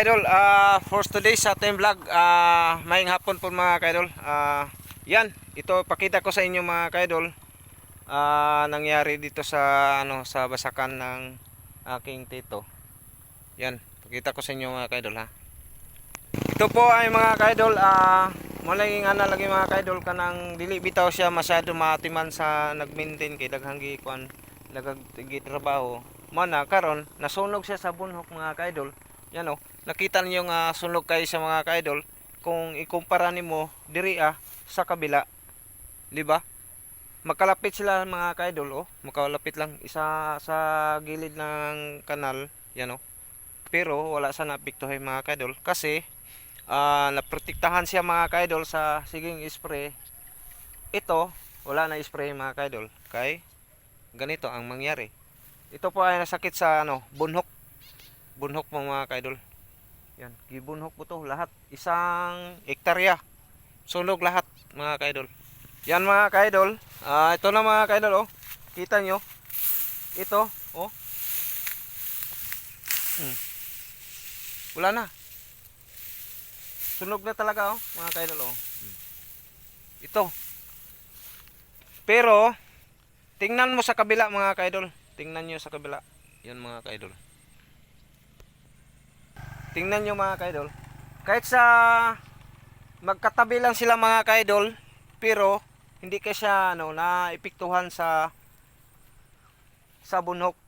Idol, for today's ating vlog, maayong hapon po mga kaidol. Yan, ito pakita ko sa inyo mga kaidol, nangyari dito sa sa basakan ng aking tito. Yan, pakita ko sa inyo mga kaidol ha. Ito po ay mga kaidol, mulay nga na lagi mga kaidol kanang dili bitaw siya masyado matiman sa nag-maintain kay daghang gikuan trabaho. Mana karon nasunog siya sa bunhok mga kaidol. Yan o, nakita niyo nga sunog kayo sa mga kaidol kung ikumpara nimo diri sa kabila, di ba? Magkalapit sila mga kaidol, oh, magkalapit lang isa sa gilid ng kanal, yan oh. Pero wala sa naapektuhan mga kaidol kasi naprotektahan siya mga kaidol sa siging spray. Ito wala na spray mga kaidol kay ganito ang mangyari. Ito po ay nasakit sa bunhok. Bunhok po mga kaidol. Yan, gibunhok po to lahat. Isang hektarya. Sunog lahat mga kaidol. Yan mga kaidol. Ito na mga kaidol oh. Kita nyo. Ito oh. Wala na. Sunog na talaga oh mga kaidol oh. Ito. Pero tingnan mo sa kabila mga kaidol. Tingnan nyo sa kabila. Yan mga kaidol. Tingnan nyo mga kaidol. Kahit sa magkatabi lang sila mga kaidol, pero hindi kasi naepektuhan sa bunhok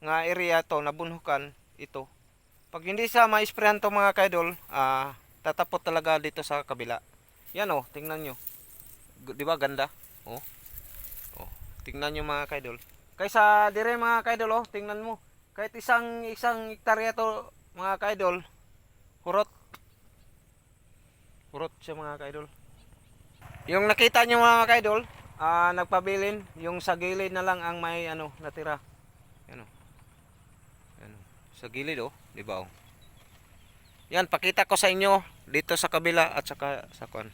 nga area to, nabunhukan ito. Pag hindi sa ma-sprayan to mga kaidol, tatapot talaga dito sa kabila. Yan oh, tingnan nyo. Di ba ganda? Oh. Oh, tingnan nyo mga kaidol. Kaysa dire mga kaidol oh, tingnan mo. Kahit isang hektarya to mga kaidol, hurot siya mga kaidol. Yung nakita nyo mga kaidol, nagpabilin, yung sa gilid na lang ang may natira. Yan oh. Yan oh. Sa gilid oh, di ba oh. Yan, pakita ko sa inyo dito sa kabila at saka sa kon.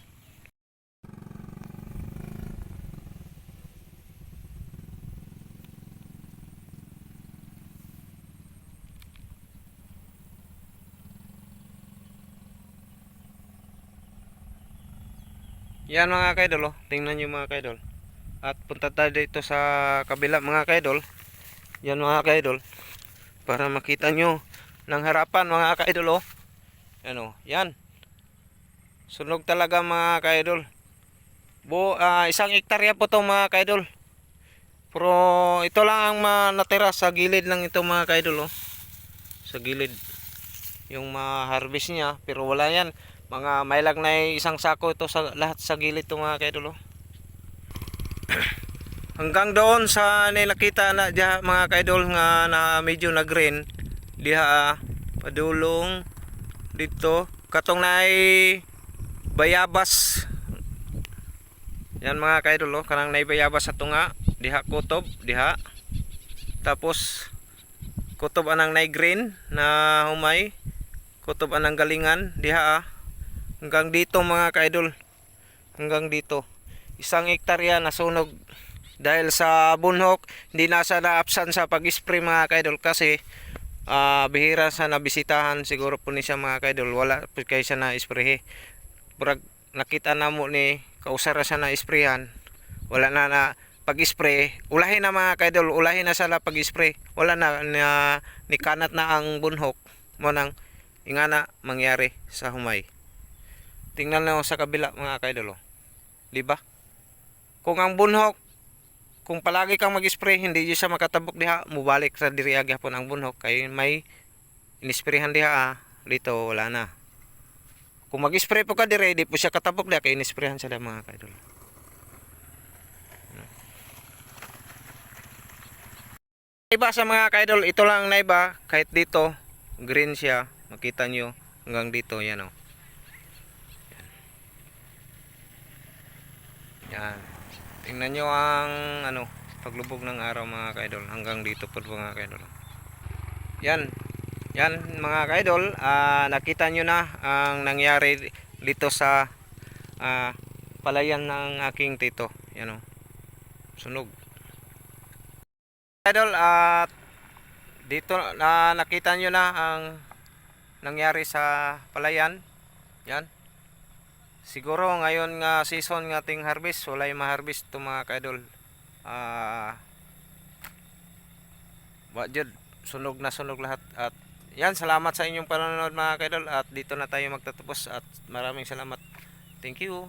Yan mga kaidol oh. Tingnan nyo mga kaidol. At punta tayo dito sa kabila mga kaidol. Yan mga kaidol. Para makita nyo ng harapan mga kaidol oh. Yan oh. Yan. Sunog talaga mga kaidol. Isang hektarya po to mga kaidol. Pero ito lang ang natira sa gilid lang ito mga kaidol oh. Sa gilid. Yung ma-harvest niya. Pero wala yan. Mga may lang na isang sako ito sa lahat sa gilid ito mga kaidol oh. Hanggang doon sa nakita na diha mga kaidol nga na medyo na green diha padulong dito katong nay bayabas. Yan mga kaidol oh, kanang nay bayabas ato nga diha kutob diha. Tapos kutob anang nay green na humay, kutob anang galingan diha hanggang dito mga kaidol. Hanggang dito. Isang hektarya nasunog dahil sa bunhok. Hindi nasa naapsan sa pag-spray mga kaidol kasi bihira sa nabisitahan siguro po ni siya mga kaidol. Wala po kayo siya na-spray. Purag nakita na mo ni kausara siya na-sprayan. Wala na pag-spray. Ulahin na mga kaidol. Ulahin na sala pag-spray. Wala na ni kanat na ang bunhok. Mo nang ingana mangyari sa humay. Tingnan lang sa kabila mga kaidol. Diba? Kung ang bunhok, kung palagi kang mag-spray, hindi siya makatabok diha, mubalik sa diri agyapon ang bunhok kay may inisprayhan diha dito wala na. Kung mag-spray po ka dire, di po siya katabok diha kay inisprayhan sila mga kaidol. Iba sa mga kaidol, ito lang na iba, kahit dito green siya, makita nyo hanggang dito yan oh. Yan. Tingnan nyo ang paglubog ng araw mga kaidol hanggang dito po mga kaidol. Yan. Yan mga kaidol, nakita nyo na ang nangyari dito sa palayan ng aking tito. Yan oh. Sunog. Kaidol, at dito nakita nyo na ang nangyari sa palayan. Yan. Siguro ngayon nga season nga ting harvest, walay ma-harvest to mga kaidol. Wa jud sunog na sunog lahat. At yan, salamat sa inyong panonood mga kaidol, at dito na tayo magtatapos at maraming salamat. Thank you.